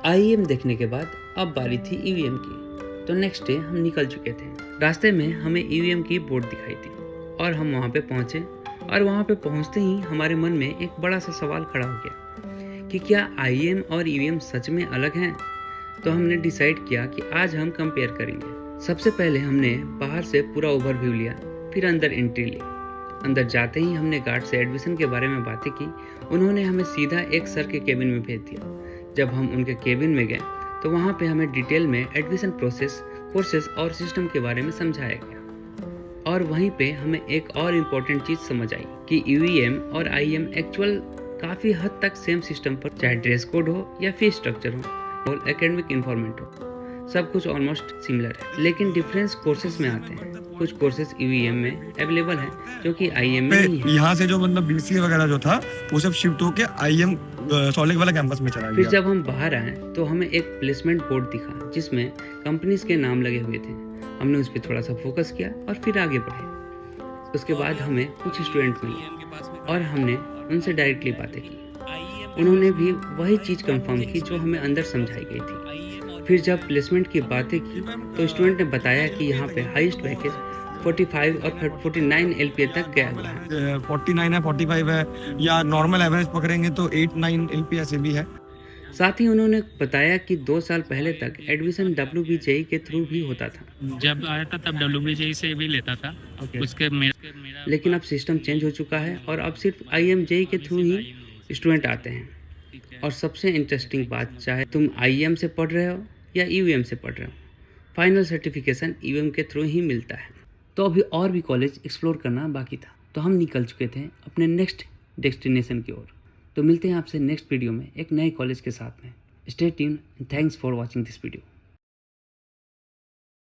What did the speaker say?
IM देखने के बाद अब बारी थी ईवीएम की। तो नेक्स्ट डे हम निकल चुके थे। रास्ते में हमें ईवीएम की बोर्ड दिखाई थी और हम वहाँ पे पहुँचे। और वहाँ पे पहुँचते ही हमारे मन में एक बड़ा सा सवाल खड़ा हो गया कि क्या आईएम और ईवीएम सच में अलग हैं। तो हमने डिसाइड किया कि आज हम कंपेयर करेंगे। सबसे पहले हमने बाहर से पूरा ओवरव्यू लिया, फिर अंदर एंट्री ली। अंदर जाते ही हमने गार्ड से एडमिशन के बारे में बातें की। उन्होंने हमें सीधा एक सर के केबिन में भेज दिया। जब हम उनके केबिन में गए तो वहाँ पे हमें डिटेल में एडमिशन प्रोसेस, कोर्सेज और सिस्टम के बारे में समझाया गया। और वहीं पे हमें एक और इम्पोर्टेंट चीज़ समझ आई कि ईवीएम और आईएम एक्चुअल काफ़ी हद तक सेम सिस्टम पर, चाहे ड्रेस कोड हो या फीस स्ट्रक्चर हो और एकेडमिक इन्फॉर्मेंट हो, सब कुछ ऑलमोस्ट सिमिलर है। लेकिन डिफरेंस कोर्सेज में आते हैं। कुछ कोर्सेज ईवीएम में अवेलेबल हैं जो कि आईएम में नहीं है। यहाँ से जो मतलब बीसीए वगैरह जो था वो सब शिफ्ट होके आईएम सॉलिड वाला कैंपस में चला गया। फिर जब हम बाहर आए तो हमें एक प्लेसमेंट बोर्ड दिखा जिसमें कंपनीज के नाम लगे हुए थे। हमने उस पर थोड़ा सा फोकस किया और फिर आगे बढ़े। उसके बाद हमें कुछ स्टूडेंट मिले और हमने उनसे डायरेक्टली बातें की। उन्होंने भी वही चीज़ कंफर्म की जो हमें अंदर समझाई गई थी। फिर जब प्लेसमेंट की बातें की तो स्टूडेंट ने बताया कि यहाँ पे हाईएस्ट पैकेज 45 और 49 एलपीए तक गया हुआ है। 49 है, 45 है, या नॉर्मल एवरेज पकड़ेंगे तो 8-9 एलपीए से भी है। साथ ही उन्होंने बताया कि 2 साल पहले तक एडमिशन WBJE के थ्रू भी होता था। जब आया था तब WBJE से भी लेता था। उसके मेरा लेकिन अब सिस्टम चेंज हो चुका है और अब सिर्फ IMJE के थ्रू ही स्टूडेंट आते हैं। और सबसे इंटरेस्टिंग बात, चाहे तुम IM से पढ़ रहे हो या EVM से पढ़ रहे हो, फाइनल सर्टिफिकेशन EVM के थ्रू ही मिलता है। तो अभी और भी कॉलेज एक्सप्लोर करना बाकी था, तो हम निकल चुके थे अपने नेक्स्ट डेस्टिनेशन की ओर। तो मिलते हैं आपसे नेक्स्ट वीडियो में एक नए कॉलेज के साथ में। Stay tuned and thanks for watching this video.